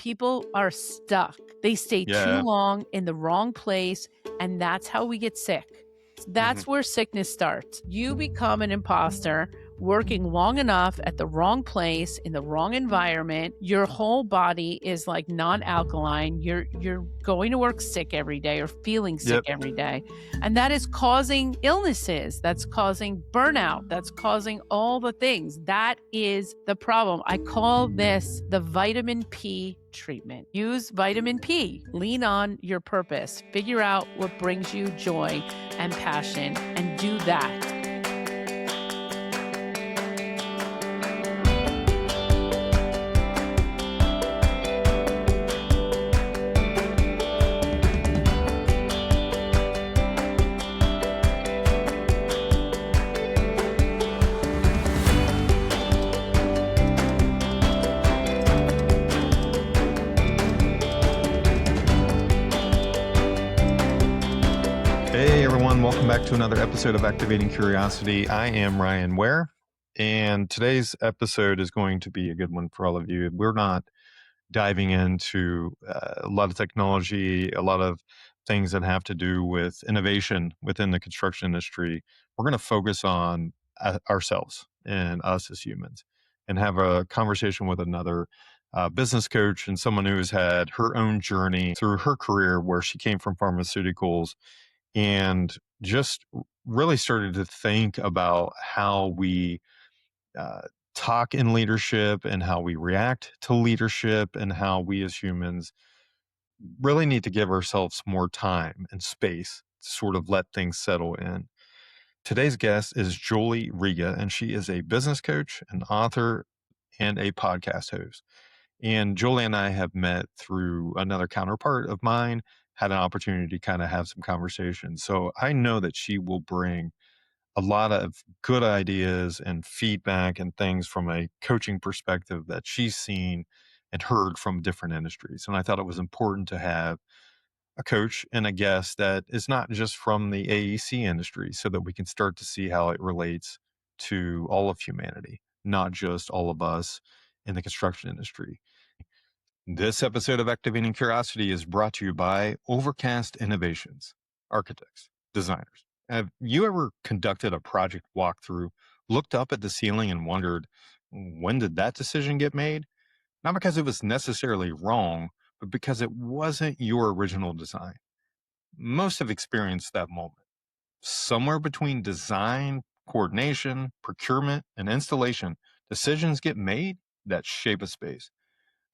People are stuck. They stay too Yeah. long in the wrong place, and that's how we get sick. That's where sickness starts. You become an imposter working long enough at the wrong place in the wrong environment. Your whole body is like non-alkaline. You're going to work sick every day or feeling sick Yep. every day. And that is causing illnesses. That's causing burnout. That's causing all the things. That is the problem. I call this the vitamin P treatment. Use vitamin P. Lean on your purpose. Figure out what brings you joy and passion and do that. Hey everyone, welcome back to another episode of Activating Curiosity. I am Ryan Ware, and today's episode is going to be a good one for all of you. We're not diving into a lot of technology, a lot of things that have to do with innovation within the construction industry. We're going to focus on ourselves and us as humans and have a conversation with another business coach and someone who has had her own journey through her career where she came from pharmaceuticals and just really started to think about how we uh, talk in leadership and how we react to leadership and how we as humans really need to give ourselves more time and space to sort of let things settle in. Today's guest is Julie Riga, and she is a business coach, an author, and a podcast host. And Julie and I have met through another counterpart of mine, had an opportunity to kind of have some conversations. So I know that she will bring a lot of good ideas and feedback and things from a coaching perspective that she's seen and heard from different industries. And I thought it was important to have a coach and a guest that is not just from the AEC industry so that we can start to see how it relates to all of humanity, not just all of us in the construction industry. This episode of Activating Curiosity is brought to you by Overcast Innovations, architects, designers. Have you ever conducted a project walkthrough, looked up at the ceiling and wondered, when did that decision get made? Not because it was necessarily wrong, but because it wasn't your original design. Most have experienced that moment. Somewhere between design, coordination, procurement, and installation, decisions get made that shape a space.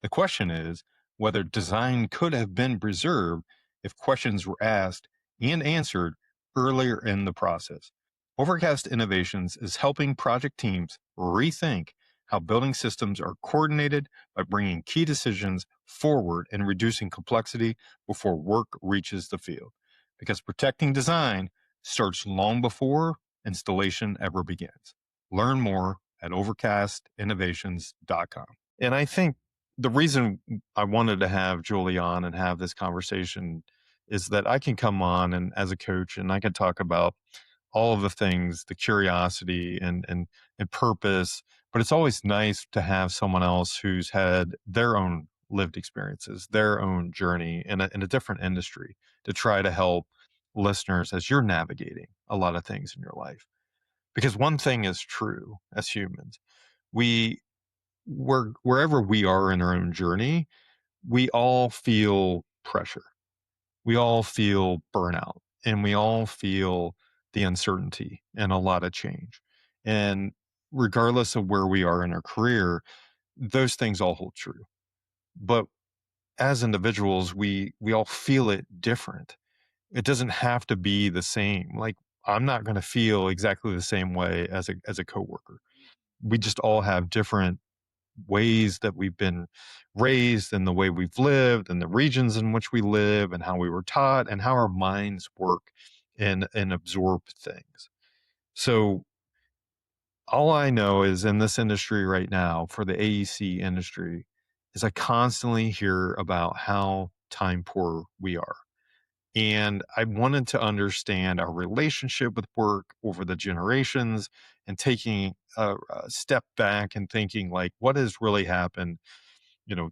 The question is whether design could have been preserved if questions were asked and answered earlier in the process. Overcast Innovations is helping project teams rethink how building systems are coordinated by bringing key decisions forward and reducing complexity before work reaches the field. Because protecting design starts long before installation ever begins. Learn more at overcastinnovations.com. And I think the reason I wanted to have Julie on and have this conversation is that I can come on and as a coach and I can talk about all of the things, the curiosity and purpose, but it's always nice to have someone else who's had their own lived experiences, their own journey in a different industry to try to help listeners as you're navigating a lot of things in your life. Because one thing is true as humans, wherever we are in our own journey, we all feel pressure. We all feel burnout and we all feel the uncertainty and a lot of change. And regardless of where we are in our career, those things all hold true. But as individuals, we all feel it different. It doesn't have to be the same. Like I'm not going to feel exactly the same way as a coworker. We just all have different ways that we've been raised and the way we've lived and the regions in which we live and how we were taught and how our minds work and absorb things. So all I know is in this industry right now for the AEC industry is I constantly hear about how time poor we are. And I wanted to understand our relationship with work over the generations and taking a step back and thinking like, what has really happened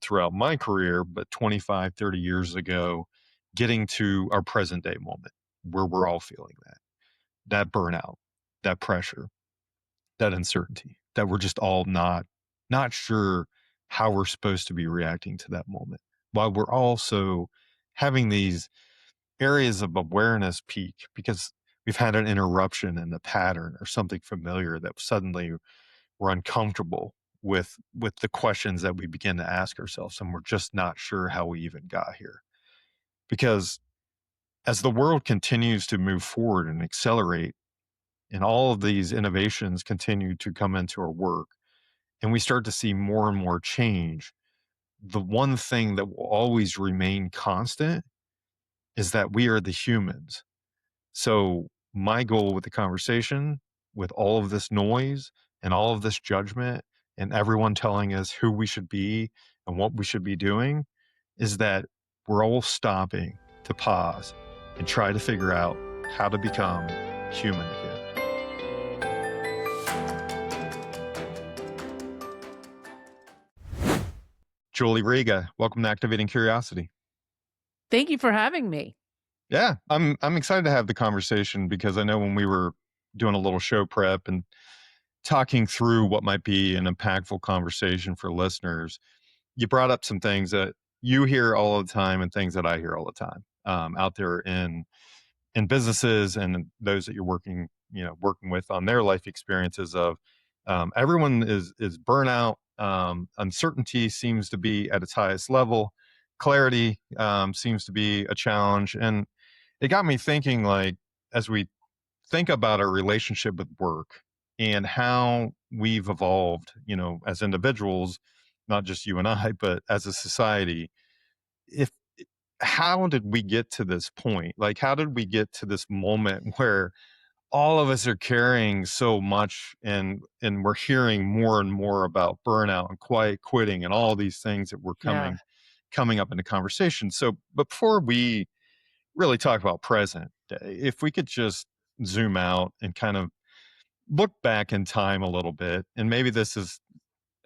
throughout my career, but 25, 30 years ago, getting to our present day moment where we're all feeling that burnout, that pressure, that uncertainty, that we're just all not sure how we're supposed to be reacting to that moment. While we're also having these areas of awareness peak because we've had an interruption in the pattern or something familiar that suddenly we're uncomfortable with the questions that we begin to ask ourselves, and we're just not sure how we even got here. Because as the world continues to move forward and accelerate, and all of these innovations continue to come into our work, and we start to see more and more change, the one thing that will always remain constant is that we are the humans. So, my goal with the conversation, with all of this noise and all of this judgment, and everyone telling us who we should be and what we should be doing, is that we're all stopping to pause and try to figure out how to become human again. Julie Riga, welcome to Activating Curiosity. Thank you for having me. Yeah, I'm excited to have the conversation because I know when we were doing a little show prep and talking through what might be an impactful conversation for listeners, you brought up some things that you hear all the time and things that I hear all the time out there in businesses and those that you're working with on their life experiences of everyone is burnout. Uncertainty seems to be at its highest level. Clarity seems to be a challenge, and it got me thinking. Like as we think about our relationship with work and how we've evolved, as individuals, not just you and I, but as a society, if how did we get to this point? Like, how did we get to this moment where all of us are carrying so much and we're hearing more and more about burnout and quiet quitting and all these things that were Yeah. coming up in the conversation. So, but before we really talk about present day, if we could just zoom out and kind of look back in time a little bit, and maybe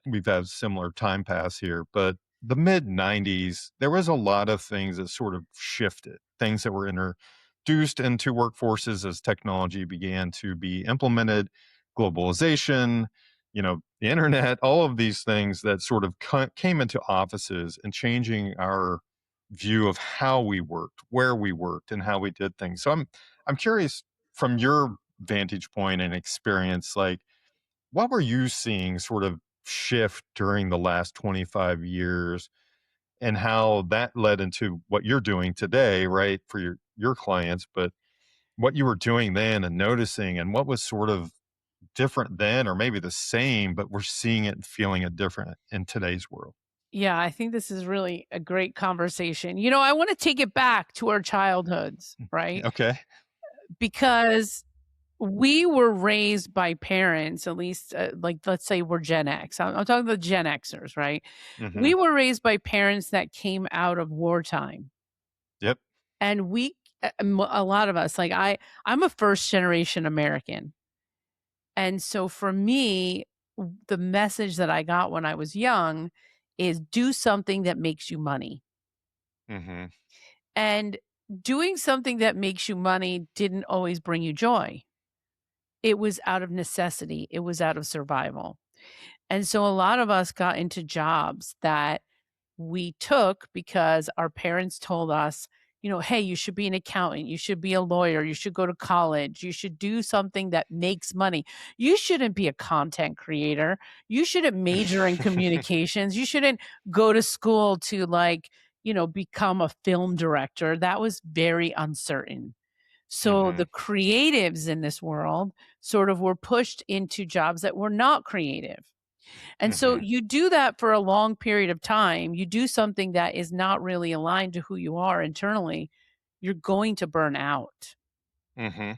we've had similar time pass here, but the mid 90s, there was a lot of things that sort of shifted, things that were introduced into workforces as technology began to be implemented, globalization, the internet, all of these things that sort of came into offices and changing our view of how we worked, where we worked, and how we did things. So I'm curious from your vantage point and experience, like what were you seeing sort of shift during the last 25 years and how that led into what you're doing today, right? For your clients, but what you were doing then and noticing and what was sort of different then or maybe the same, but we're seeing it and feeling it different in today's world. Yeah, I think this is really a great conversation. I want to take it back to our childhoods, right? Okay. Because we were raised by parents, at least, like, let's say we're Gen X. I'm talking about Gen Xers, right? Hmm. We were raised by parents that came out of wartime. Yep. And a lot of us, like I'm a first generation American. And so for me, the message that I got when I was young is do something that makes you money. Hmm. And doing something that makes you money didn't always bring you joy. It was out of necessity, it was out of survival. And so a lot of us got into jobs that we took because our parents told us, hey, you should be an accountant, you should be a lawyer, you should go to college, you should do something that makes money. You shouldn't be a content creator. You shouldn't major in communications. You shouldn't go to school to, like, become a film director. That was very uncertain. So Hmm. the creatives in this world sort of were pushed into jobs that were not creative. And so Hmm. you do that for a long period of time. You do something that is not really aligned to who you are internally, you're going to burn out. Hmm.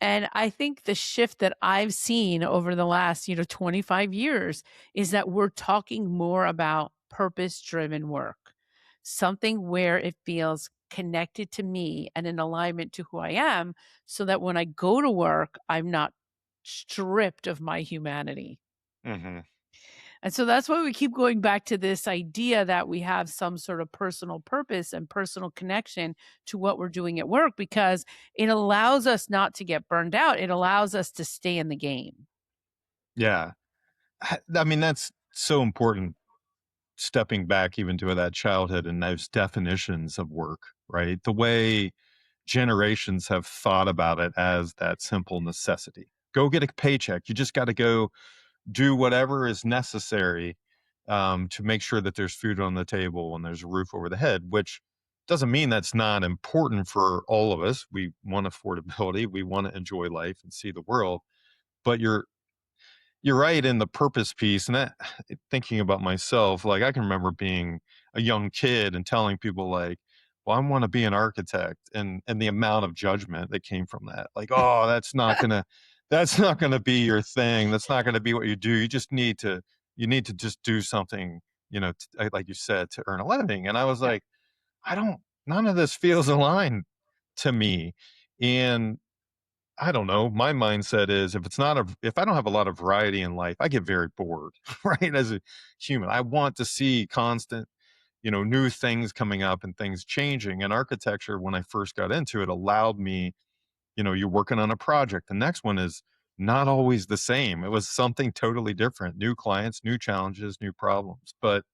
And I think the shift that I've seen over the last, 25 years is that we're talking more about purpose driven work, something where it feels connected to me and in alignment to who I am, so that when I go to work, I'm not stripped of my humanity. Hmm. And so that's why we keep going back to this idea that we have some sort of personal purpose and personal connection to what we're doing at work because it allows us not to get burned out. It allows us to stay in the game. Yeah. I mean, that's so important, stepping back even to that childhood and those definitions of work, right? The way generations have thought about it as that simple necessity. Go get a paycheck. You just got to go do whatever is necessary to make sure that there's food on the table and there's a roof over the head, which doesn't mean that's not important for all of us. We want affordability, we want to enjoy life and see the world. But you're right in the purpose piece, and that thinking about myself, like, I can remember being a young kid and telling people, like, "Well, I wanna be an architect," and the amount of judgment that came from that. Like, "Oh, that's not gonna be your thing. That's not gonna be what you do. You need to just do something, like you said, to earn a living." And I was Yeah. like, "I don't none of this feels aligned to me." And I don't know. My mindset is if I don't have a lot of variety in life, I get very bored, right? As a human, I want to see constant, new things coming up and things changing. And architecture, when I first got into it, allowed me, you're working on a project. The next one is not always the same. It was something totally different, new clients, new challenges, new problems. But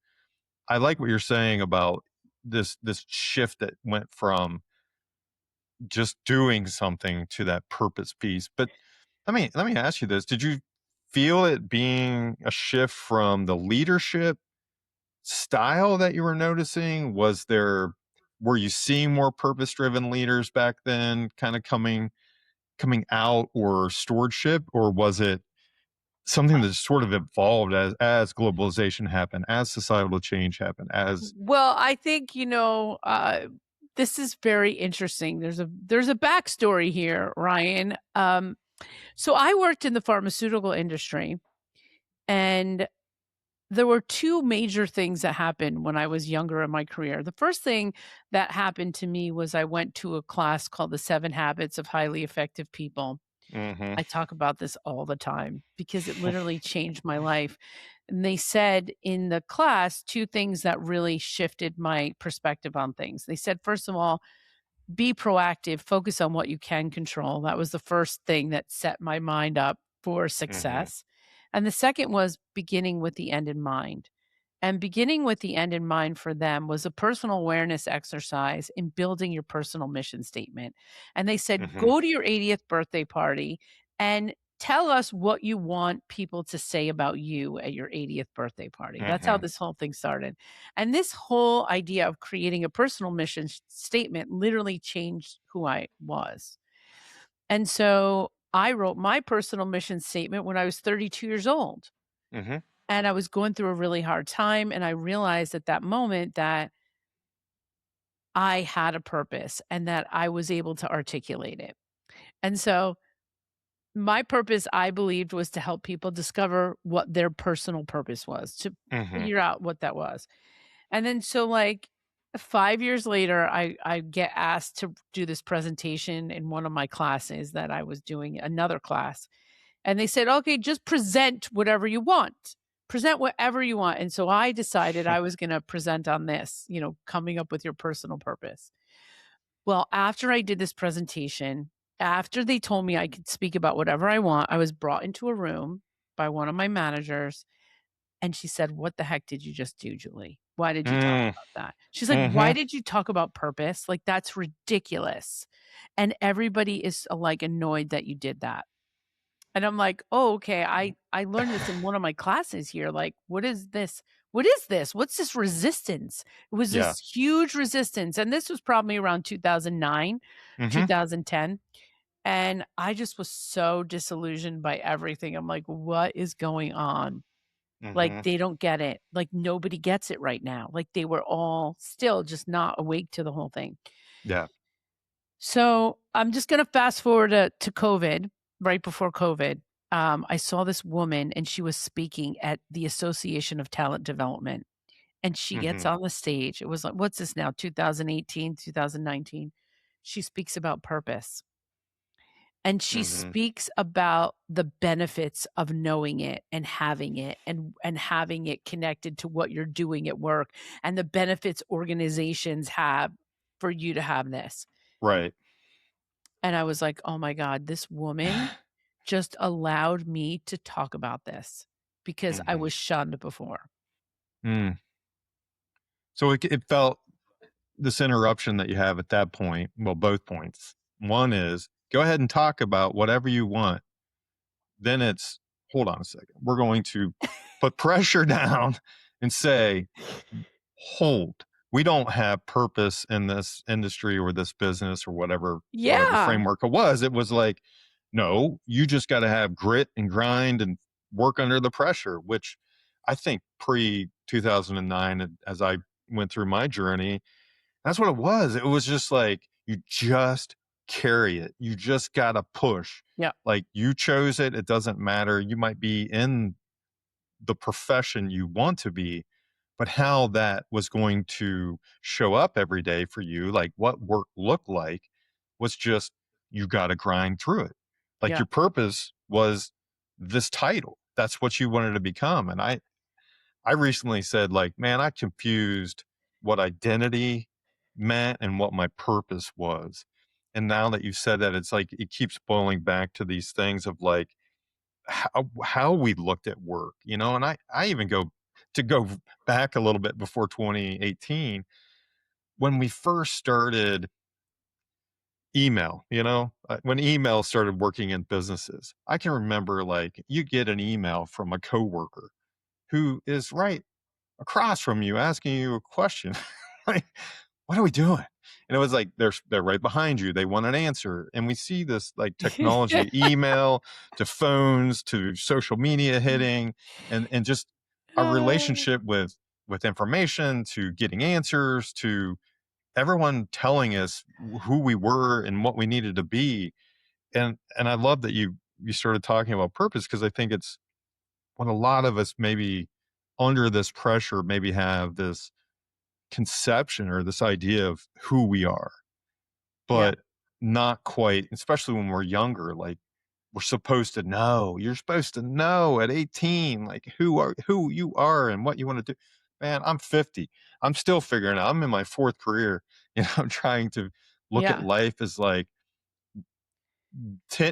I like what you're saying about this shift that went from just doing something to that purpose piece. But let me ask you this. Did you feel it being a shift from the leadership style that you were noticing? Were you seeing more purpose-driven leaders back then kind of coming out, or stewardship, or was it something that sort of evolved as globalization happened, as societal change happened, as Well, I think, this is very interesting. There's a backstory here, Ryan. So I worked in the pharmaceutical industry, and there were two major things that happened when I was younger in my career. The first thing that happened to me was I went to a class called The 7 Habits of Highly Effective People. Mhm. I talk about this all the time because it literally changed my life. And they said in the class two things that really shifted my perspective on things. They said, first of all, be proactive, focus on what you can control. That was the first thing that set my mind up for Mhm. success. And the second was beginning with the end in mind. And beginning with the end in mind for them was a personal awareness exercise in building your personal mission statement. And they said, Mhm. go to your 80th birthday party and tell us what you want people to say about you at your 80th birthday party. That's how Mhm. this whole thing started. And this whole idea of creating a personal mission statement literally changed who I was. And so I wrote my personal mission statement when I was 32 years old. Mhm. And I was going through a really hard time, and I realized at that moment that I had a purpose and that I was able to articulate it. And so my purpose, I believed, was to help people discover what their personal purpose was, to Mhm. figure out what that was. And then so like 5 years later, I get asked to do this presentation in one of my classes that I was doing, another class. And they said, "Okay, just present whatever you want. Present whatever you want." And so I decided I was gonna present on this, coming up with your personal purpose. Well, after I did this presentation, after they told me I could speak about whatever I want, I was brought into a room by one of my managers, and she said, "What the heck did you just do, Julie? Why did you talk Mm. about that?" She's like, "Why Mhm. did you talk about purpose? Like, that's ridiculous. And everybody is, like, annoyed that you did that." And I'm like, "Oh, okay. I learned this in one of my classes here. Like, what is this? What is this? What's this resistance?" It was Yeah. this huge resistance, and this was probably around 2009, Mhm. 2010, and I just was so disillusioned by everything. I'm like, "What is going on?" Like, Mhm. they don't get it. Like, nobody gets it right now. Like, they were all still just not awake to the whole thing. Yeah. So I'm just gonna fast forward to COVID, right before COVID. I saw this woman and she was speaking at the Association of Talent Development. And she gets Mhm. on the stage. It was like, what's this now? 2018, 2019. She speaks about purpose. And she Mm-hmm. speaks about the benefits of knowing it and having it and having it connected to what you're doing at work and the benefits organizations have for you to have this. Right. And I was like, "Oh my god, this woman just allowed me to talk about this because I Mm-hmm. was shunned before." Mm. So it felt this interruption that you have at that point. Well, both points. One is go ahead and talk about whatever you want. Then it's hold on a second. We're going to put pressure down and say, hold. We don't have purpose in this industry or this business or whatever Yeah. framework it was. It was like, no, you just got to have grit and grind and work under the pressure, which I think pre 2009, as I went through my journey, that's what it was. It was just like, you just carry it. You just got to push. Yeah. Like you chose it. It doesn't matter. You might be in the profession you want to be, but how that was going to show up every day for you, like what work looked like, was just you got to grind through it. Like Yeah. your purpose was this title. That's what you wanted to become. And I recently said, like, man, I confused what identity meant and what my purpose was. And now that you said that, it's like it keeps boiling back to these things of like how we looked at work, you know. And I even go back a little bit before 2018 when we first started email, you know, when email started working in businesses. I can remember like you get an email from a coworker who is right across from you asking you a question. Like, what are we doing? And it was like they're right behind you. They want an answer. And we see this like technology, email to phones to social media hitting, and just our relationship with information to getting answers to everyone telling us who we were and what we needed to be. And I love that you started talking about purpose, because I think it's when a lot of us maybe under this pressure maybe have this conception or this idea of who we are, Yeah. but not quite, especially when we're younger. Like we're supposed to know, you're supposed to know at 18, like who you are and what you want to do. Man, I'm 50. I'm still figuring out. I'm in my fourth career. I'm trying to look at Yeah. life as like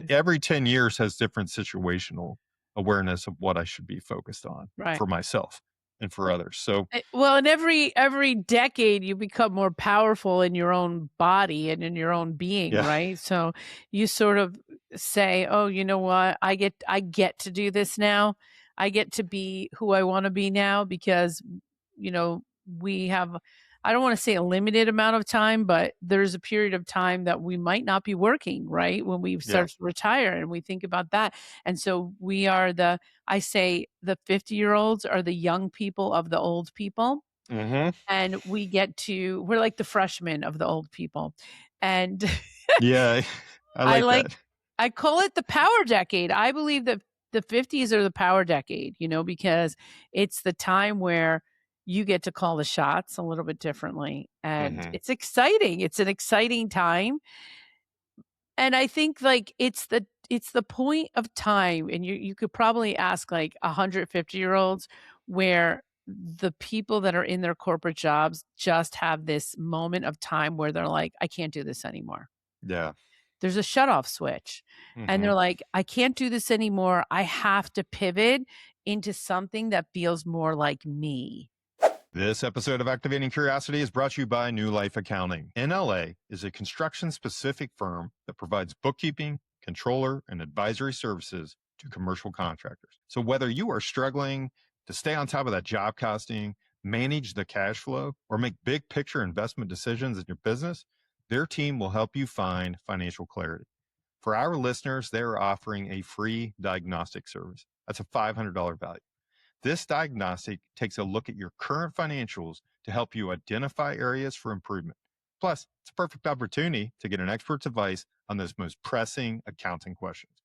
every 10 years has different situational awareness of what I should be focused on Right. for myself and for others. So Well, and every decade you become more powerful in your own body and in your own being, yeah. right? So you sort of say, "Oh, you know what? I get to do this now. I get to be who I want to be now because we have I don't want to say a limited amount of time, but there's a period of time that we might not be working, right? When we Yeah. start to retire and we think about that. And so we are I say the 50-year-olds are the young people of the old people. Hmm. And we're like the freshmen of the old people. And Yeah. I I like like, that. I call it the power decade. I believe that the 50s are the power decade, because it's the time where you get to call the shots a little bit differently. And Hmm. it's exciting. It's an exciting time. And I think like it's the point of time, and you could probably ask like 150-year-olds where the people that are in their corporate jobs just have this moment of time where they're like, I can't do this anymore. Yeah. There's a shut off switch. And Hmm. they're like, I can't do this anymore. I have to pivot into something that feels more like me. This episode of Activating Curiosity is brought to you by New Life Accounting. NLA is a construction specific firm that provides bookkeeping, controller, and advisory services to commercial contractors. So whether you are struggling to stay on top of that job costing, manage the cash flow, or make big picture investment decisions in your business, their team will help you find financial clarity. For our listeners, they're offering a free diagnostic service. That's a $500 value. This diagnostic takes a look at your current financials to help you identify areas for improvement. Plus, it's a perfect opportunity to get an expert's advice on those most pressing accounting questions.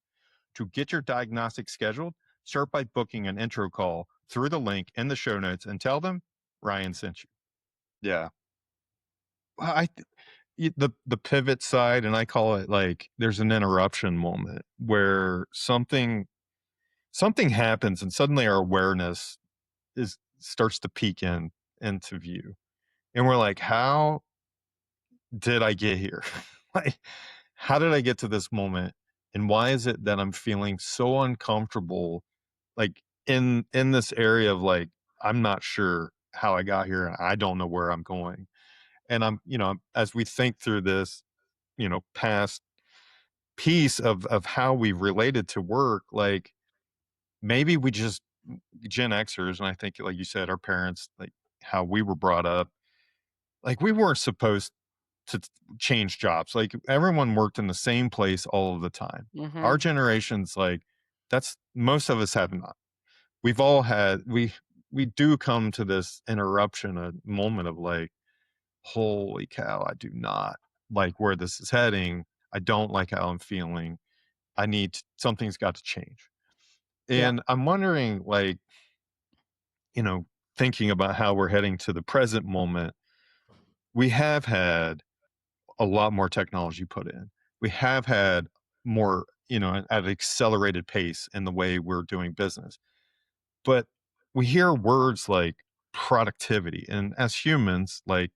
To get your diagnostic scheduled, start by booking an intro call through the link in the show notes and tell them Ryan sent you. Yeah. Well, the pivot side, and I call it like there's an interruption moment where something happens and suddenly our awareness is starts to peek into view. And we're like, how did I get here? Like, how did I get to this moment? And why is it that I'm feeling so uncomfortable, like in this area of like, I'm not sure how I got here and I don't know where I'm going. And as we think through this, past piece of how we related to work, like maybe we just Gen Xers, and I think like you said, our parents, like how we were brought up, like we weren't supposed to change jobs. Like everyone worked in the same place all of the time. Our Hmm. generation's like that's most of us have not. We've all had we do come to this interruption, a moment of like, holy cow, I do not like where this is heading. I don't like how I'm feeling. Something's got to change. Yeah. And I'm wondering, like, you know, thinking about how we're heading to the present moment, we have had a lot more technology put in. We have had more, at an accelerated pace in the way we're doing business. But we hear words like productivity. And as humans, like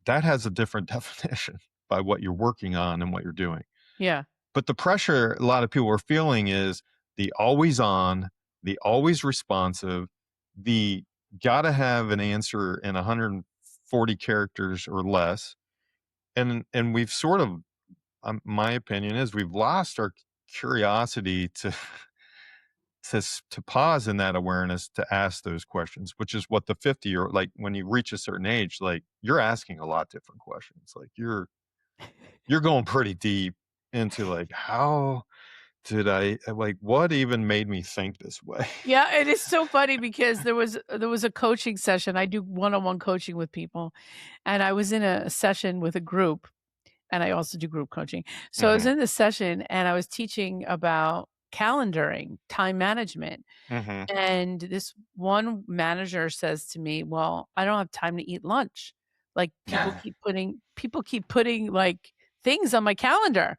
that has a different definition by what you're working on and what you're doing. Yeah. But the pressure a lot of people are feeling is the always on, the always responsive, the gotta have an answer in 140 characters or less. And we've sort of, my opinion is we've lost our curiosity to to pause in that awareness to ask those questions, which is what the 50 or like when you reach a certain age, like you're asking a lot different questions. Like you're going pretty deep into like how did I like what even made me think this way? Yeah, it is so funny because there was a coaching session. I do one-on-one coaching with people, and I was in a session with a group, and I also do group coaching. So I was Mhm. in this session and I was teaching about calendaring, time management. Mhm. And this one manager says to me, "Well, I don't have time to eat lunch. Like people keep putting like things on my calendar."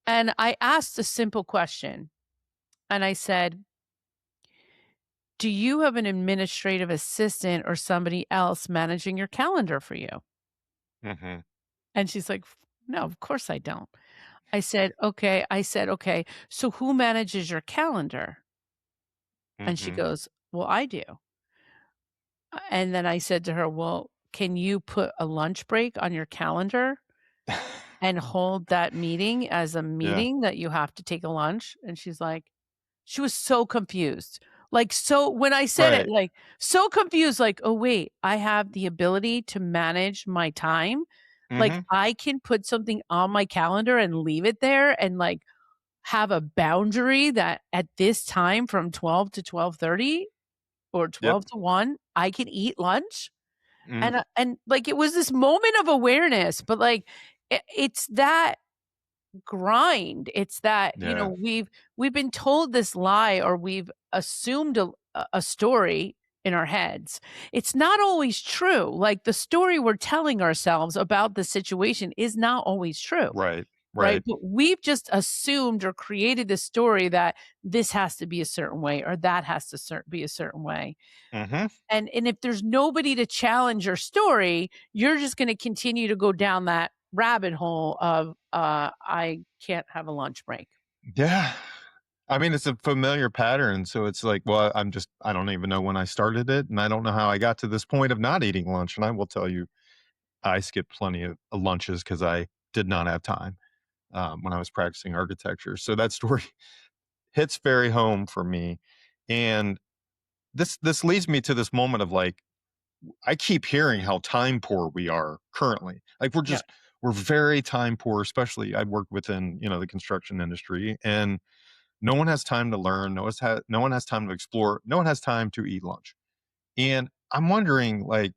And I asked a simple question. And I said, "Do you have an administrative assistant or somebody else managing your calendar for you?" Mhm. And she's like, "No, of course I don't." I said, "Okay, so who manages your calendar?" And she Mhm. goes, "Well, I do." And then I said to her, "Well, can you put a lunch break on your calendar and hold that meeting as a Yeah. meeting that you have to take a lunch?" And she's like she was so confused. Like, so when I said it, Right. like, so confused, like, "Oh, wait, I have the ability to manage my time? Like, Mhm. I can put something on my calendar and leave it there and, like, have a boundary that at this time from 12 to 12:30 or Yep. 12 to 1, I can eat lunch?" Mm. And, like, it was this moment of awareness, but, like, it's that grind. It's that, Yeah. we've been told this lie or we've assumed a story in our heads. It's not always true. Like, the story we're telling ourselves about the situation is not always true, Right. right? Right. But we've just assumed or created this story that this has to be a certain way or that has to be a certain way. Mhm. And if there's nobody to challenge your story, you're just gonna continue to go down that rabbit hole of, I can't have a lunch break. Yeah. I mean, it's a familiar pattern, so it's like, well, I don't even know when I started it, and I don't know how I got to this point of not eating lunch, and I will tell you, I skipped plenty of lunches because I did not have time, when I was practicing architecture, so that story hits very home for me, and this leads me to this moment of, like, I keep hearing how time poor we are currently. Like, Yeah. we're very time poor, especially I work within, the construction industry, and no one has time to learn, no one has time to explore, no one has time to eat lunch. And I'm wondering, like,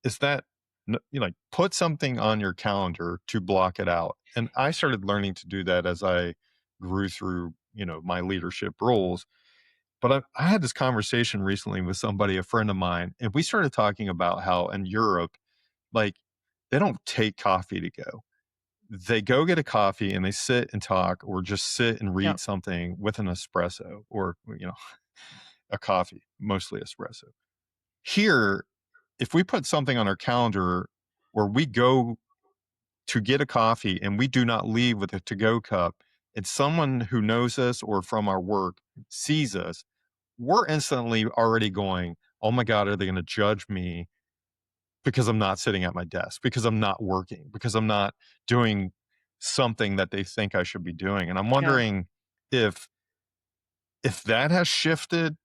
is that like, put something on your calendar to block it out. And I started learning to do that as I grew through, my leadership roles. But I had this conversation recently with somebody, a friend of mine, and we started talking about how in Europe, like, they don't take coffee to go. They go get a coffee and they sit and talk or just sit and Yeah. read something with an espresso or, a coffee, mostly espresso. Here, if we put something on our calendar where we go to get a coffee and we do not leave with a to-go cup, and someone who knows us or from our work sees us, we're instantly already going, "Oh my god, are they gonna judge me because I'm not sitting at my desk, because I'm not working, because I'm not doing something that they think I should be doing?" And I'm Yeah. wondering if that has shifted,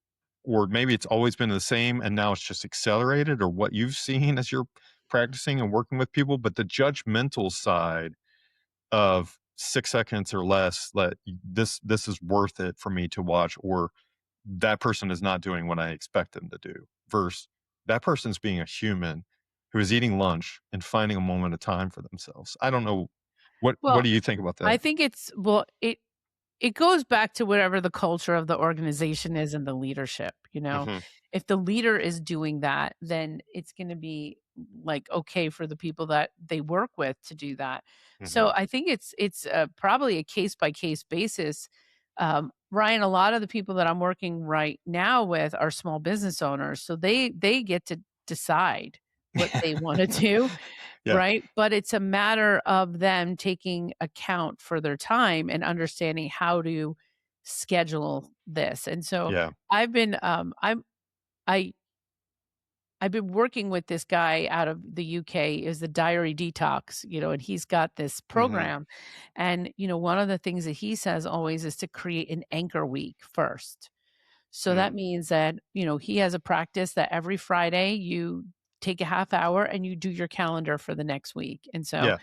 or maybe it's always been the same and now it's just accelerated, or what you've seen as you're practicing and working with people, but the judgmental side of 6 seconds or less, that this is worth it for me to watch, or that person is not doing what I expect them to do, versus that person's being a human who is eating lunch and finding a moment of time for themselves. I don't know. What Well, do you think about I that? think it goes back to whatever the culture of the organization is and the leadership, you know? Mhm, If the leader is doing that, then it's gonna be, like, okay for the people that they work with to do that. So, mhm, I think it's probably a case by case basis. Ryan, a lot of the people that I'm working right now with are small business owners, so they get to decide what they wanna do. Yeah, Right? But it's a matter of them taking account for their time and understanding how to schedule this. And so yeah, I've been I I've been working with this guy out of the UK is the diary detox, and he's got this mhm, program. And one of the things that he says always is to create an anchor week first. So mm, that means that, he has a practice that every Friday you take a half hour and you do your calendar for the next week. And so yeah,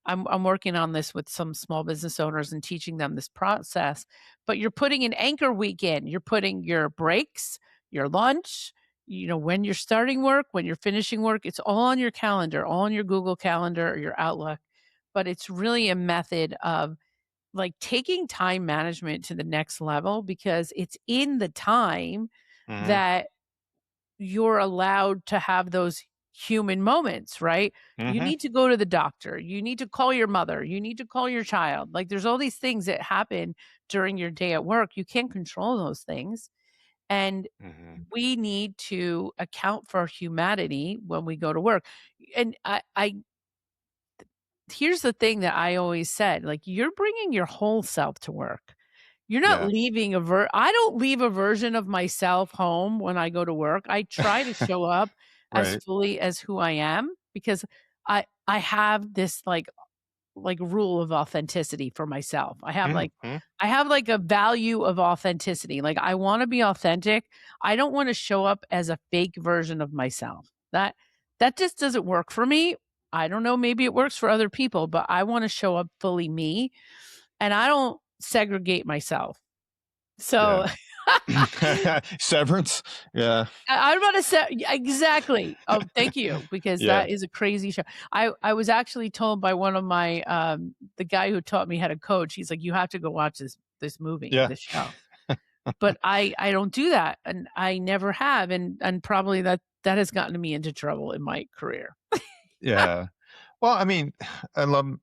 I'm working on this with some small business owners and teaching them this process. But you're putting an anchor week in. You're putting your breaks, your lunch, when you're starting work, when you're finishing work, it's all on your calendar, all on your Google Calendar or your Outlook. But it's really a method of like taking time management to the next level because it's in the time mhm, that you're allowed to have those human moments, right? You mhm, need to go to the doctor. You need to call your mother. You need to call your child. Like there's all these things that happen during your day at work. You can't control those things. And mhm, we need to account for humanity when we go to work. And I here's the thing that I always said, like you're bringing your whole self to work. You're not yeah, leaving I don't leave a version of myself home when I go to work. I try to show up as right, fully as who I am because I have this like rule of authenticity for myself. mhm, I have like a value of authenticity. Like I want to be authentic. I don't want to show up as a fake version of myself. That just doesn't work for me. I don't know, maybe it works for other people, but I want to show up fully me and I don't segregate myself. yeah. So Severance? Yeah, I'm about to say exactly. Oh, thank you, because yeah, that is a crazy show. I was actually told by one of my, the guy who taught me how to coach, he's like, "You have to go watch this movie, yeah, this show." But I don't do that, and I never have, and probably that has gotten me into trouble in my career. yeah. Well, I mean, I love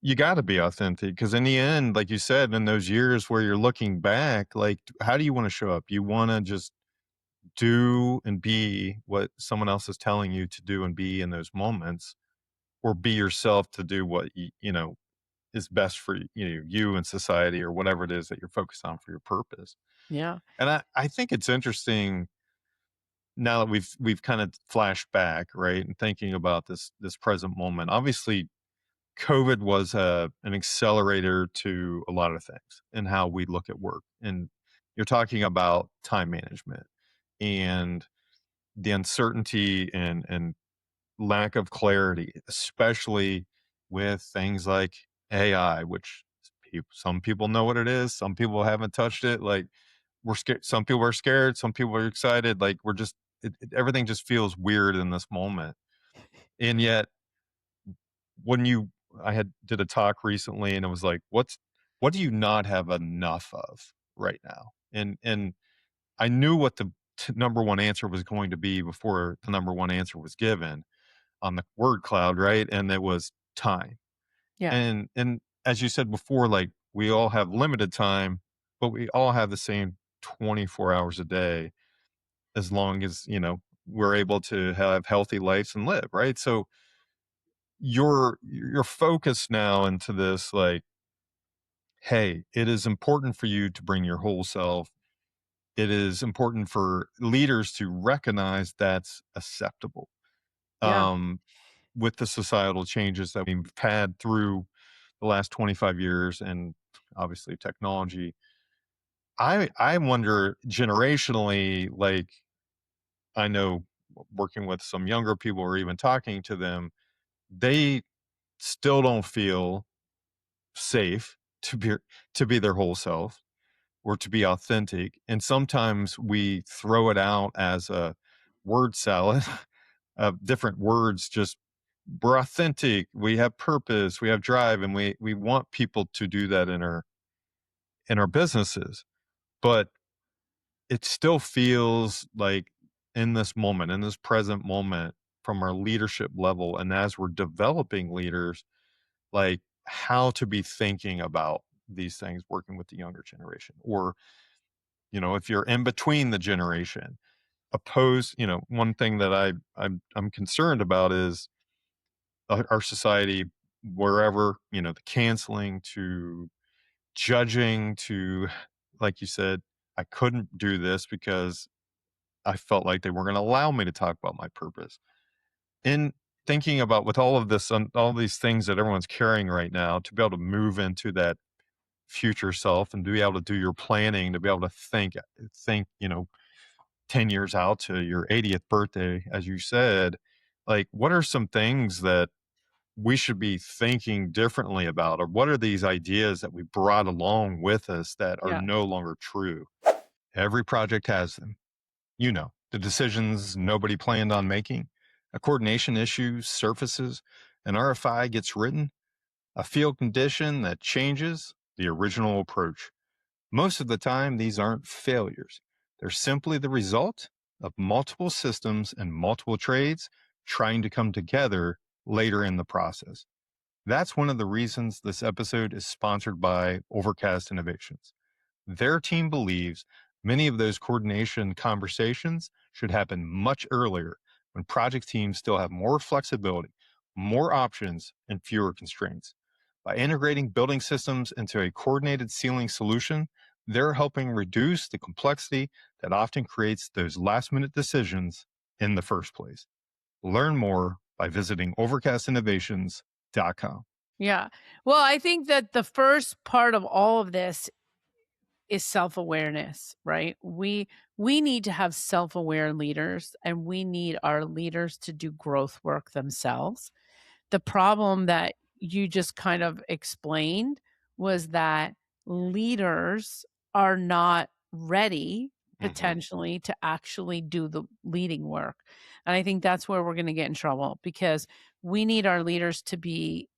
you gotta be authentic because in the end, like you said, in those years where you're looking back, like, how do you wanna show up? You wanna just do and be what someone else is telling you to do and be in those moments, or be yourself to do what is best for you and society or whatever it is that you're focused on for your purpose. Yeah. And I think it's interesting now that we've kind of flashed back, right, and thinking about this present moment. Obviously, COVID was an accelerator to a lot of things and how we look at work. And you're talking about time management and the uncertainty and lack of clarity, especially with things like AI, which some people know what it is, some people haven't touched it. Like we're scared. Some people are scared. Some people are excited. Like we're just everything just feels weird in this moment. And yet, when you I had did a talk recently, and it was like, what do you not have enough of right now? And I knew what the number one answer was going to be before the number one answer was given. on the word cloud, right? And it was time. Yeah. And as you said before, like we all have limited time, but we all have the same 24 hours a day as long as, we're able to have healthy lives and live, right? So your focus now into this, like, hey, it is important for you to bring your whole self. It is important for leaders to recognize that's acceptable. Yeah. Um, with the societal changes that we've had through the last 25 years and obviously technology, I wonder generationally, like I know working with some younger people or even talking to them, they still don't feel safe to be their whole self or to be authentic. And sometimes we throw it out as a word salad of different words. Just we're authentic, we have purpose, we have drive, and we want people to do that in our businesses. But it still feels like in this moment, in this present moment, from our leadership level, and as we're developing leaders, like how to be thinking about these things working with the younger generation, or if you're in between the generation, one thing that I'm concerned about is our society, wherever, the canceling to judging to, like you said, I couldn't do this because I felt like they weren't going to allow me to talk about my purpose. In thinking about with all of this, all these things that everyone's carrying right now, to be able to move into that future self and to be able to do your planning, to be able to think, 10 years out to your 80th birthday, as you said, like what are some things that we should be thinking differently about, or what are these ideas that we brought along with us that are Yeah. no longer true? Every project has them. The decisions nobody planned on making, a coordination issue surfaces, an RFI gets written, a field condition that changes the original approach. Most of the time, these aren't failures. They're simply the result of multiple systems and multiple trades trying to come together later in the process. That's one of the reasons this episode is sponsored by Overcast Innovations. Their team believes many of those coordination conversations should happen much earlier, when project teams still have more flexibility, more options, and fewer constraints. By integrating building systems into a coordinated ceiling solution, they're helping reduce the complexity that often creates those last minute decisions in the first place. Learn more by visiting overcastinnovations.com. Yeah. Well, I think that the first part of all of this is self-awareness, right? We need to have self-aware leaders, and we need our leaders to do growth work themselves. The problem that you just kind of explained was that leaders are not ready Mm-hmm. potentially to actually do the leading work. And I think that's where we're going to get in trouble, because we need our leaders to be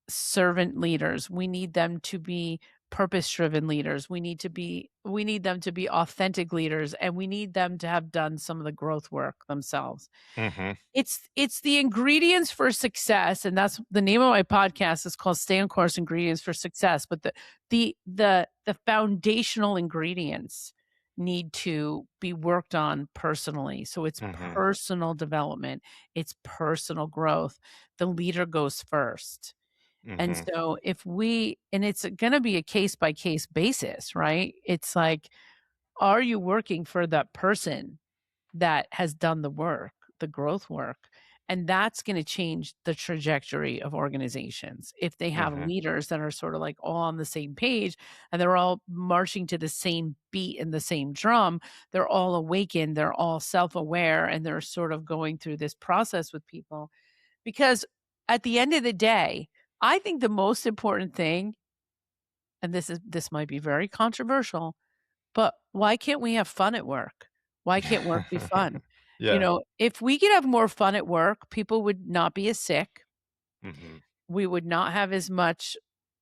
servant leaders. We need them to be purpose-driven leaders. We need them to be authentic leaders, and we need them to have done some of the growth work themselves. Mm-hmm. It's the ingredients for success, and that's the name of my podcast is called Stay on Course Ingredients for Success. But the foundational ingredients need to be worked on personally. So it's Mm-hmm. personal development, it's personal growth. The leader goes first. And Mm-hmm. so and it's going to be a case by case basis, right? It's like, are you working for that person that has done the work, the growth work? And that's going to change the trajectory of organizations. If they have Mm-hmm. leaders that are sort of like all on the same page and they're all marching to the same beat and the same drum, they're all awakened, they're all self aware, and they're sort of going through this process with people. Because at the end of the day, I think the most important thing, and this might be very controversial, but why can't we have fun at work? Why can't work be fun? Yeah. If we could have more fun at work, people would not be as sick. Mm-hmm. We would not have as much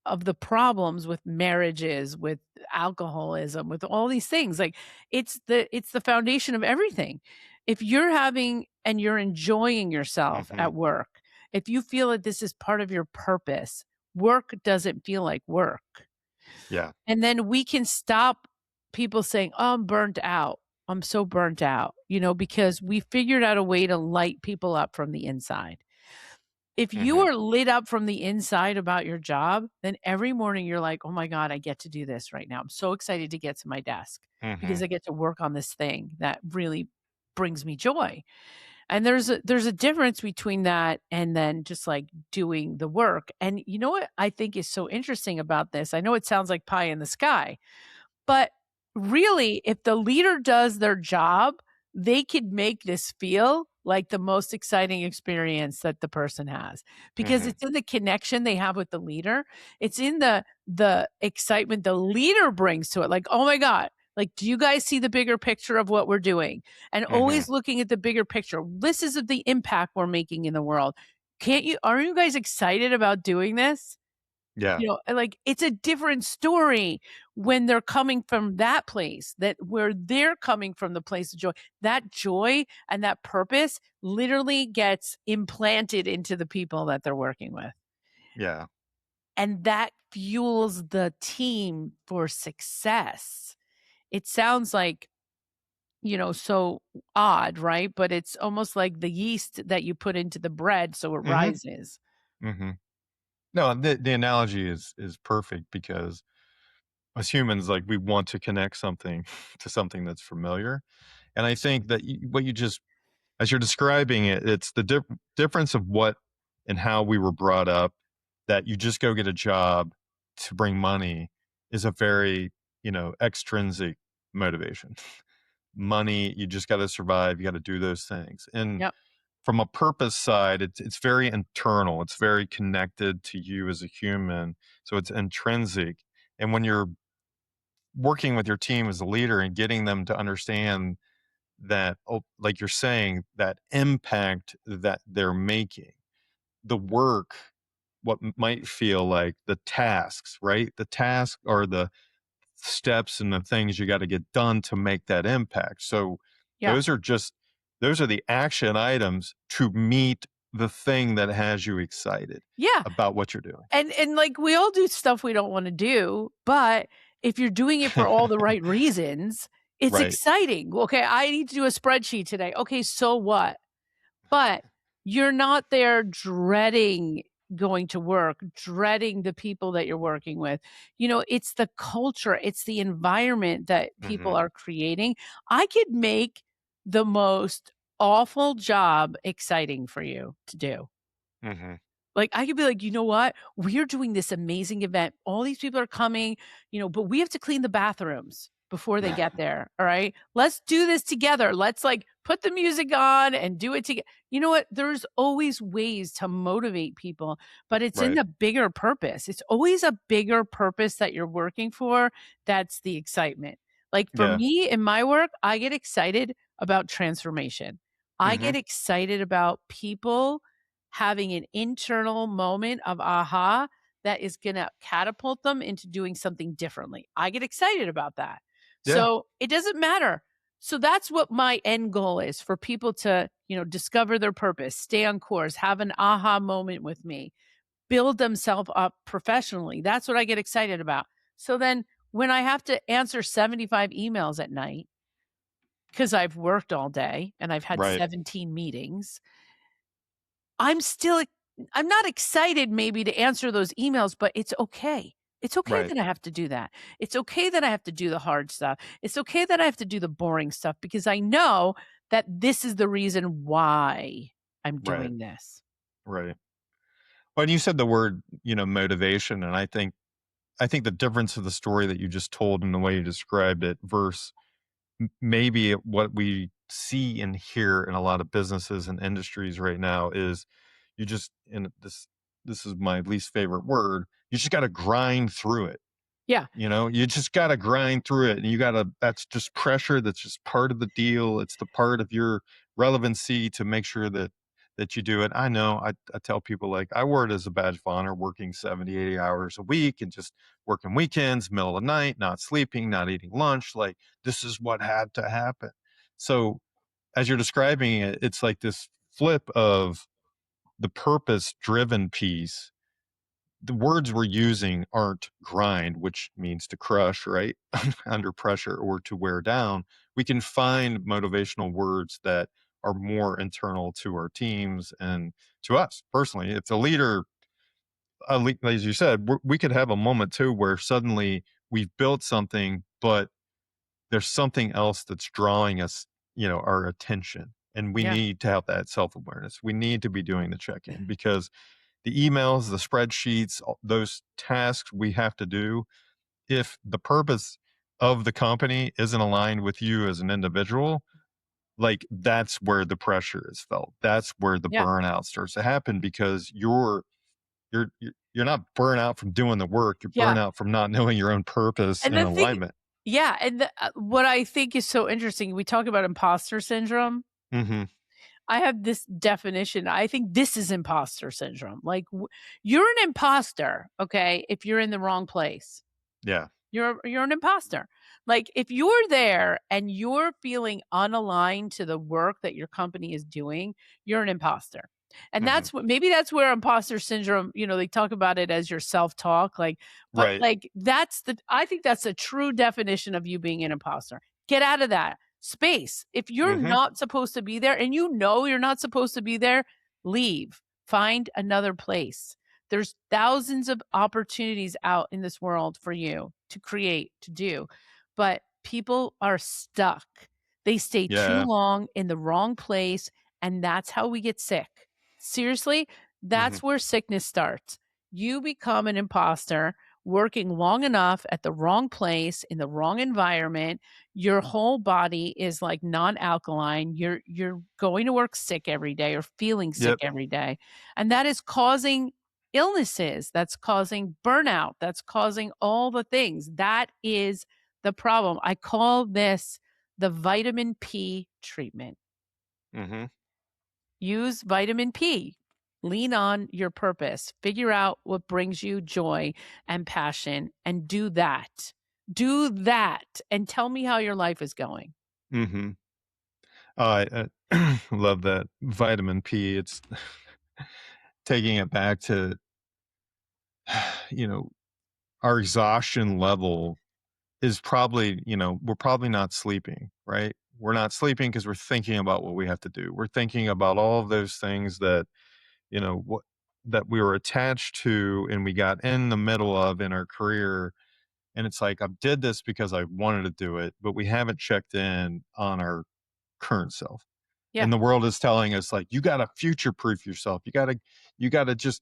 of the problems with marriages, with alcoholism, with all these things. Like it's the foundation of everything. If you're having and you're enjoying yourself Hmm. at work, if you feel that this is part of your purpose, work doesn't feel like work. Yeah. And then we can stop people saying, "Oh, I'm burnt out. I'm so burnt out," because we figured out a way to light people up from the inside. If you Hmm. are lit up from the inside about your job, then every morning you're like, "Oh my god, I get to do this right now. I'm so excited to get to my desk Hmm. because I get to work on this thing that really brings me joy." And there's a difference between that and then just like doing the work. And you know what I think is so interesting about this? I know it sounds like pie in the sky, but really, if the leader does their job, they could make this feel like the most exciting experience that the person has because Hmm. it's in the connection they have with the leader. It's in the excitement the leader brings to it. Like, "Oh my god, like do you guys see the bigger picture of what we're doing?" And Hmm. always looking at the bigger picture. This is the impact we're making in the world. Can't you Aren't you guys excited about doing this? Yeah. And, like, it's a different story when they're coming from that place, that where they're coming from the place of joy. That joy and that purpose literally gets implanted into the people that they're working with, Yeah. and that fuels the team for success. It sounds like, so odd, right? But it's almost like the yeast that you put into the bread so it Hmm. rises. Hmm. No, the analogy is perfect because as humans, like we want to connect something to something that's familiar. And I think that what you just, as you're describing it, it's the difference of what and how we were brought up, that you just go get a job to bring money is a very, extrinsic motivation. Money, you just got to survive, you got to do those things. And Yep. from a purpose side, it's very internal, it's very connected to you as a human. So it's intrinsic. And when you're working with your team as a leader and getting them to understand that, oh, like you're saying, that impact that they're making, the work, what might feel like the tasks, right? The task are the steps and the things you got to get done to make that impact. So Yeah. those are just, those are the action items to meet the thing that has you excited Yeah. about what you're doing. And, like, we all do stuff we don't wanna do, but if you're doing it for all the right reasons, it's Right. exciting. "Okay, I need to do a spreadsheet today." "Okay, so what?" But you're not there dreading going to work, dreading the people that you're working with. It's the culture, it's the environment that people Hmm. are creating. I could make the most awful job exciting for you to do. Hmm. Like, I could be like, "You know what? We're doing this amazing event. All these people are coming, but we have to clean the bathrooms before they get there. All right. Let's do this together. Let's like put the music on and do it together." You know what? There's always ways to motivate people, but it's in Right. the bigger purpose. It's always a bigger purpose that you're working for. That's the excitement. Like for Yeah. me in my work, I get excited about transformation. I Hmm. get excited about people having an internal moment of aha that is going to catapult them into doing something differently. I get excited about that. Yeah. So it doesn't matter. So that's what my end goal is, for people to, discover their purpose, stay on course, have an aha moment with me, build themselves up professionally. That's what I get excited about. So then when I have to answer 75 emails at night because I've worked all day and I've had Right. 17 meetings, I'm still I'm not excited maybe to answer those emails, but it's okay. It's okay Right. that I have to do that. It's okay that I have to do the hard stuff. It's okay that I have to do the boring stuff because I know that this is the reason why I'm Right. doing this. Right. When you said the word, motivation, and I think the difference of the story that you just told and the way you described it versus maybe what we see and hear in a lot of businesses and industries right now is you just, and this is my least favorite word, you just got to grind through it. Yeah. You just gotta grind through it, and you gotta, that's just pressure, that's just part of the deal, it's the part of your relevancy to make sure that you do it. I know, I tell people, like, I wore it as a badge of honor, working 70, 80 hours a week and just working weekends, middle of the night, not sleeping, not eating lunch, like, this is what had to happen. So, as you're describing it, it's like this flip of the purpose driven piece. The words we're using aren't grind, which means to crush, right? Under pressure or to wear down. We can find motivational words that are more internal to our teams and to us personally. If the leader, as you said, we could have a moment too where suddenly we've built something, but there's something else that's drawing us, our attention. And we Yeah. need to have that self awareness. We need to be doing the check in because the emails, the spreadsheets, those tasks we have to do, if the purpose of the company isn't aligned with you as an individual, like that's where the pressure is felt. That's where the Yeah. burnout starts to happen because you're not burnt out from doing the work. You're Yeah. burnt out from not knowing your own purpose And and the thing, alignment. yeah. And what I think is so interesting, we talk about imposter syndrome. Hmm. I have this definition. I think this is imposter syndrome. Like you're an imposter, okay, if you're in the wrong place. Yeah. You're an imposter. Like if you're there and you're feeling unaligned to the work that your company is doing, you're an imposter. And Hmm. that's what maybe that's where imposter syndrome, they talk about it as your self-talk, like, but Right. like I think that's a true definition of you being an imposter. Get out of that space. If you're Hmm. not supposed to be there and you're not supposed to be there, leave. Find another place. There's thousands of opportunities out in this world for you to create, to do, but people are stuck. They stay too Yeah. long in the wrong place, and that's how we get sick. Seriously, Hmm. that's where sickness starts. You become an imposter working long enough at the wrong place in the wrong environment. Your whole body is like non-alkaline. You're going to work sick every day or feeling sick Yep. every day. And that is causing illnesses, that's causing burnout, that's causing all the things. That is the problem. I call this the vitamin P treatment. Hmm. Use vitamin P. Lean on your purpose. Figure out what brings you joy and passion and do that. Do that and tell me how your life is going. Hmm. I love that vitamin P. It's taking it back to, you know, our exhaustion level is probably, we're probably not sleeping, right? We're not sleeping because we're thinking about what we have to do. We're thinking about all of those things that, what that we were attached to and we got in the middle of in our career. And it's like, I did this because I wanted to do it, but we haven't checked in on our current self. Yeah, And the world is telling us like, you got to future proof yourself. You got to just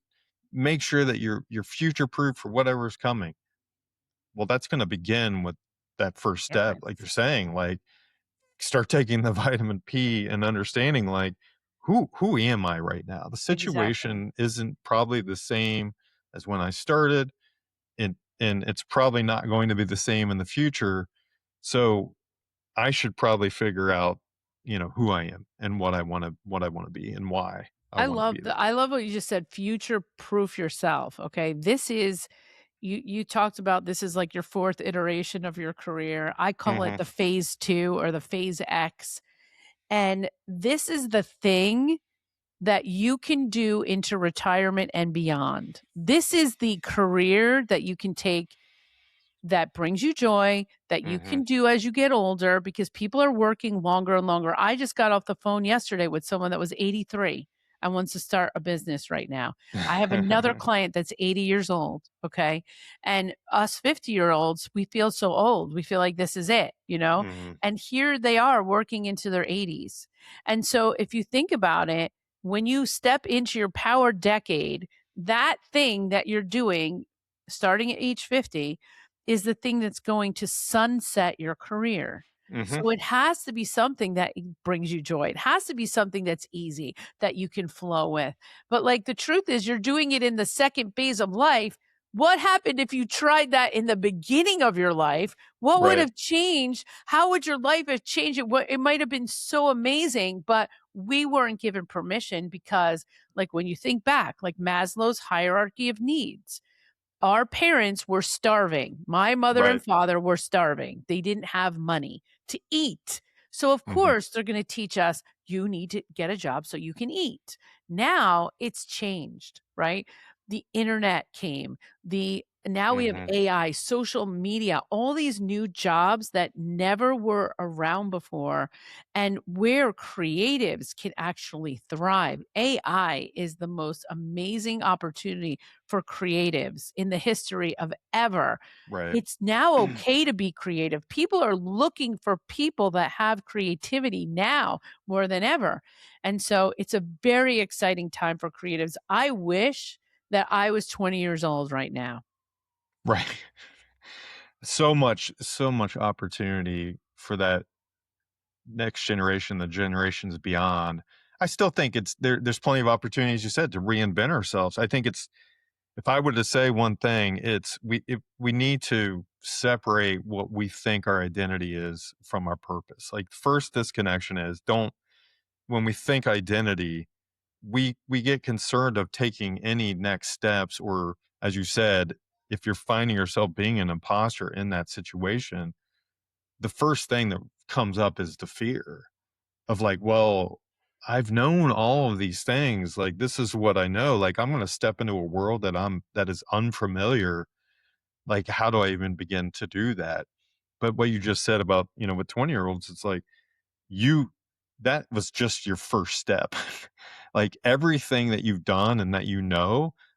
make sure that you're future proof for whatever's coming. Well, that's going to begin with that first step, like you're difference. saying, like start taking the vitamin P and understanding like who am I right now? The Exactly. situation isn't probably the same as when I started, and it's probably not going to be the same in the future. So I should probably figure out, who I am and what I want to be and why I want to be there. I love what you just said, future proof yourself. Okay. This is you talked about this is like your fourth iteration of your career. I call it Mhm. the phase 2 or the phase X. And this is the thing that you can do into retirement and beyond. This is the career that you can take that brings you joy, that you Mhm. can do as you get older because people are working longer and longer. I just got off the phone yesterday with someone that was 83 and wants to start a business right now. I have another client that's 80 years old, okay? And us 50-year-olds, we feel so old. We feel like this is it, you know? Mhm. And here they are working into their 80s. And so if you think about it, when you step into your power decade, that thing that you're doing starting at age 50 is the thing that's going to sunset your career. Mhm. So it has to be something that brings you joy. It has to be something that's easy that you can flow with. But like the truth is, you're doing it in the second phase of life. What happened if you tried that in the beginning of your life? What would Right. have changed? How would your life have changed? It might have been so amazing, but we weren't given permission because, like, when you think back, like Maslow's hierarchy of needs, our parents were starving. My mother and Right. father were starving. They didn't have money to eat. So, of Mhm. course, they're going to teach us you need to get a job so you can eat. Now it's changed, right? The internet came, the now we have Mhm. AI, social media, all these new jobs that never were around before, and where creatives can actually thrive. AI is the most amazing opportunity for creatives in the history of ever. Right. It's now okay to be creative. People are looking for people that have creativity now more than ever. And so it's a very exciting time for creatives. I wish that I was 20 years old right now. Right. So much opportunity for that next generation, the generations beyond. I still think there's plenty of opportunities, you said, to reinvent ourselves. I think it's if I were to say one thing, it's we need to separate what we think our identity is from our purpose. Like first disconnection is don't when we think identity, we get concerned of taking any next steps or as you said, if you're finding yourself being an imposter in that situation, the first thing that comes up is the fear of like, well, I've known all of these things. Like this is what I know. Like I'm going to step into a world that is unfamiliar. Like how do I even begin to do that? But what you just said about, with 20-year-olds, it's like you that was just your first step. Like everything that you've done and that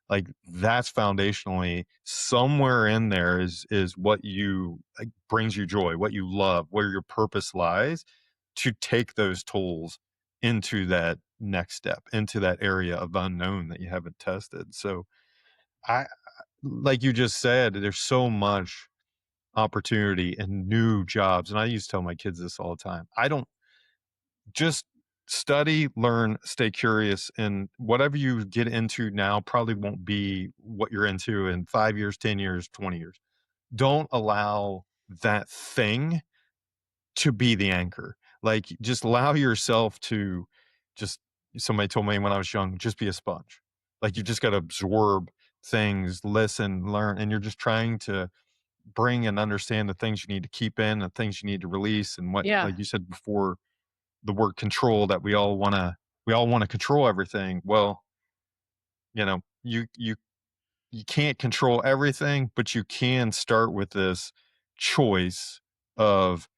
like that's foundationally somewhere in there is what you like, brings you joy, what you love, where your purpose lies to take those tools into that next step, into that area of unknown that you haven't tested. So I like you just said, there's so much opportunity and new jobs. And I used to tell my kids this all the time. I don't just study, learn, stay curious, and whatever you get into now probably won't be what you're into in 5 years, 10 years, 20 years. Don't allow that thing to be the anchor. Like, just allow yourself to just somebody told me when I was young, just be a sponge. Like, you just gotta absorb things, listen, learn, and you're just trying to bring and understand the things you need to keep in, the things you need to release, and what Yeah. like you said before, the word control that we all wanna control everything. Well, you can't control everything, but you can start with this choice of,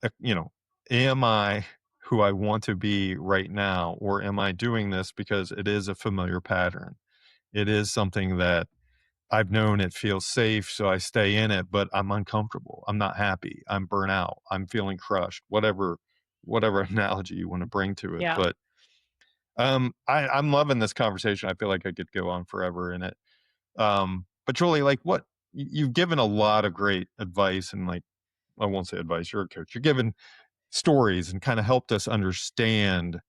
uh, you know, am I who I want to be right now, or am I doing this because it is a familiar pattern? It is something that I've known it feels safe, so I stay in it, but I'm uncomfortable. I'm not happy. I'm burnt out. I'm feeling crushed. Whatever analogy you want to bring to it. Yeah. But I'm loving this conversation. I feel like I could go on forever in it. But Julie, like you've given a lot of great advice and like I won't say advice, you're a coach. You're giving stories and kind of helped us understand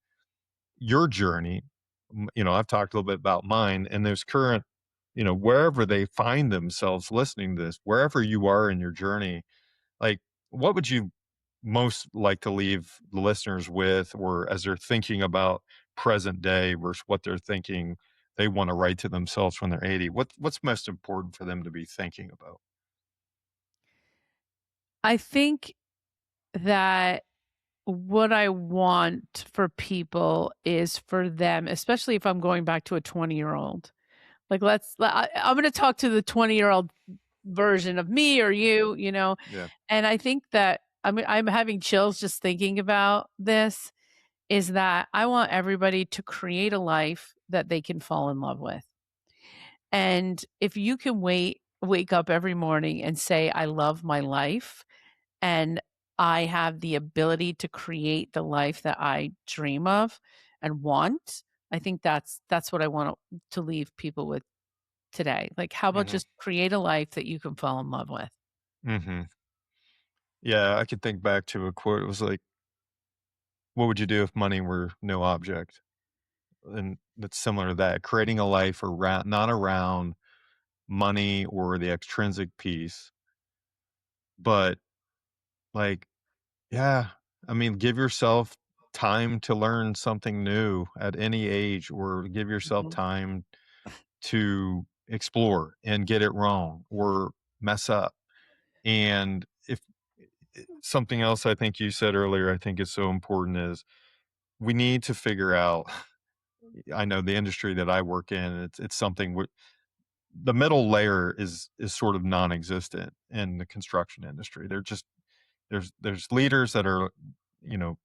your journey. I've talked a little bit about mine and there's current, wherever they find themselves listening to this, wherever you are in your journey, like what would you most like to leave the listeners with, or as they're thinking about present day versus what they're thinking they want to write to themselves when they're 80? What's most important for them to be thinking about? I think that what I want for people is for them, especially if I'm going back to a 20-year-old. Like I'm going to talk to the 20-year-old version of me or you. Yeah. And I think that I'm having chills just thinking about this is that I want everybody to create a life that they can fall in love with. And if you can wake up every morning and say I love my life and I have the ability to create the life that I dream of and want, I think that's what I want to leave people with today. Like, how about Hmm. just create a life that you can fall in love with? Hmm. Yeah, I could think back to a quote. It was like, what would you do if money were no object? And that's similar to that, creating a life around, not around money or the extrinsic piece, but like, yeah, I mean, give yourself time to learn something new at any age, or give yourself Mhm. time to explore and get it wrong or mess up. And if something else I think you said earlier, I think is so important is we need to figure out. I know the industry that I work in, it's something the middle layer is sort of non-existent in the construction industry. They're just there's leaders that are, you know,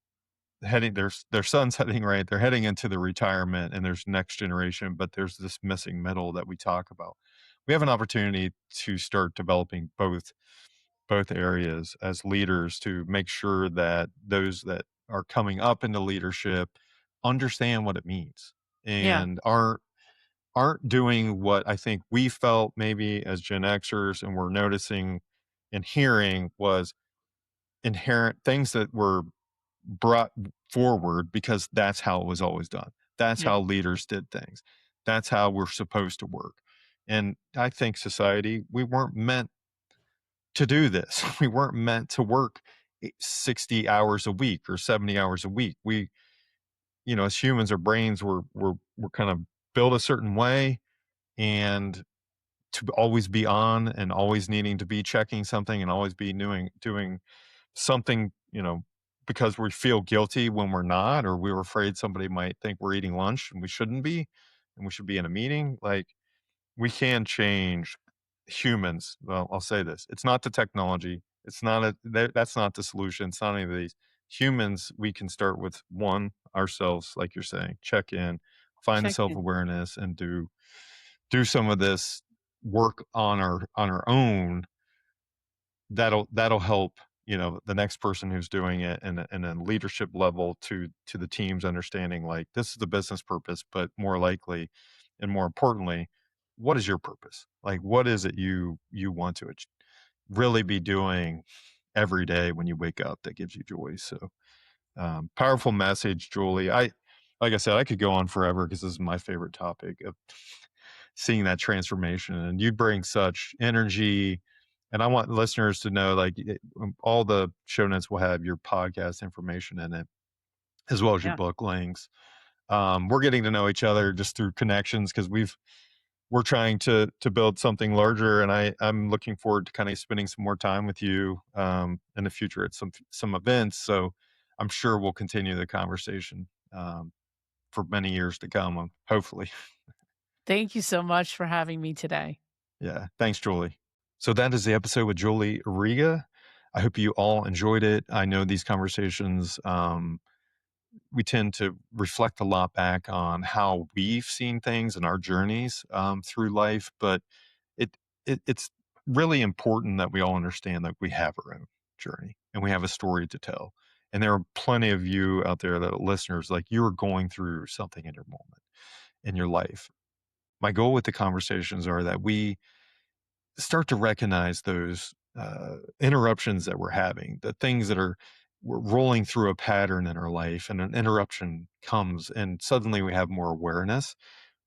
heading their son's heading right. They're heading into the retirement, and there's next generation, but there's this missing middle that we talk about. We have an opportunity to start developing both areas as leaders to make sure that those that are coming up into leadership understand what it means Yeah. and aren't doing what I think we felt maybe as Gen Xers and we're noticing and hearing was inherent things that were brought forward because that's how it was always done. That's Yeah. how leaders did things. That's how we're supposed to work. And I think society, we weren't meant to do this. We weren't meant to work 60 hours a week or 70 hours a week. We, you know, as humans, our brains were kind of built a certain way, and to always be on and always needing to be checking something and always be doing something, you know, because we feel guilty when we're not, or we were afraid somebody might think we're eating lunch and we shouldn't be, and we should be in a meeting. Like, we can change humans. Well, I'll say this: it's not the technology. It's not that's not the solution. It's not any of these. Humans, we can start with one ourselves, like you're saying, check in, find the Check in. self-awareness, and do some of this work on our own. That'll help, you know, the next person who's doing it, and a leadership level to the team's understanding, like, this is the business purpose, but more likely and more importantly, what is your purpose? Like, what is it you want to really be doing every day when you wake up that gives you joy? So powerful message, Julie. Like I said, I could go on forever because this is my favorite topic of seeing that transformation, and you bring such energy. And I want listeners to know, like, all the show notes will have your podcast information in it, as well as your Yeah. book links. We're getting to know each other just through connections because we're trying to build something larger, and I'm looking forward to kind of spending some more time with you in the future at some events. So I'm sure we'll continue the conversation for many years to come, hopefully. Thank you so much for having me today. Yeah. Thanks, Julie. So that is the episode with Julie Riga. I hope you all enjoyed it. I know these conversations, we tend to reflect a lot back on how we've seen things and our journeys through life, but it, it's really important that we all understand that we have our own journey and we have a story to tell. And there are plenty of you out there that are listeners, like, you are going through something in your moment in your life. My goal with the conversations are that we start to recognize those interruptions that we're having, the things that we're rolling through a pattern in our life, and an interruption comes, and suddenly we have more awareness.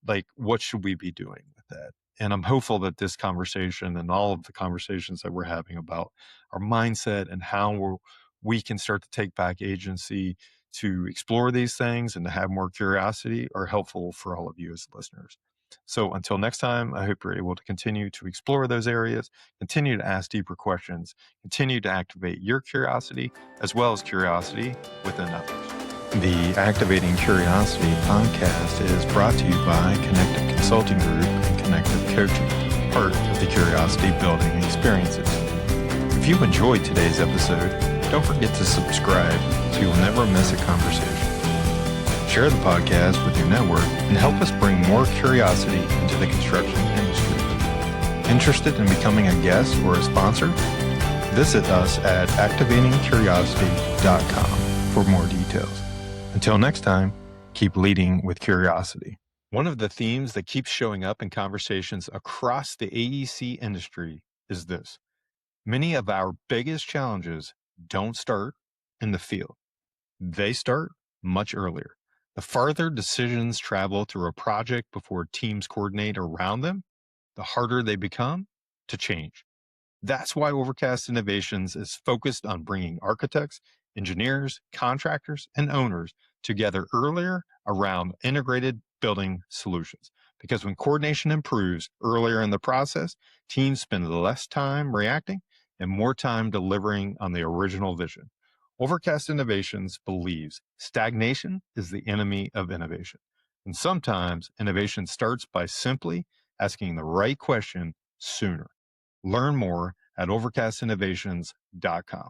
Like, what should we be doing with that? And I'm hopeful that this conversation and all of the conversations that we're having about our mindset and how we can start to take back agency to explore these things and to have more curiosity are helpful for all of you as listeners. So until next time, I hope you're able to continue to explore those areas, continue to ask deeper questions, continue to activate your curiosity as well as curiosity within others. The Activating Curiosity podcast is brought to you by Connective Consulting Group and Connective Coaching, part of the Curiosity Building Experiences. If you enjoyed today's episode, don't forget to subscribe so you'll never miss a conversation. Share the podcast with your network and help us bring more curiosity into the construction industry. Interested in becoming a guest or a sponsor? Visit us at activatingcuriosity.com for more details. Until next time, keep leading with curiosity. One of the themes that keeps showing up in conversations across the AEC industry is this: many of our biggest challenges don't start in the field. They start much earlier. The farther decisions travel through a project before teams coordinate around them, the harder they become to change. That's why Overcast Innovations is focused on bringing architects, engineers, contractors, and owners together earlier around integrated building solutions. Because when coordination improves earlier in the process, teams spend less time reacting and more time delivering on the original vision. Overcast Innovations believes stagnation is the enemy of innovation. And sometimes innovation starts by simply asking the right question sooner. Learn more at overcastinnovations.com.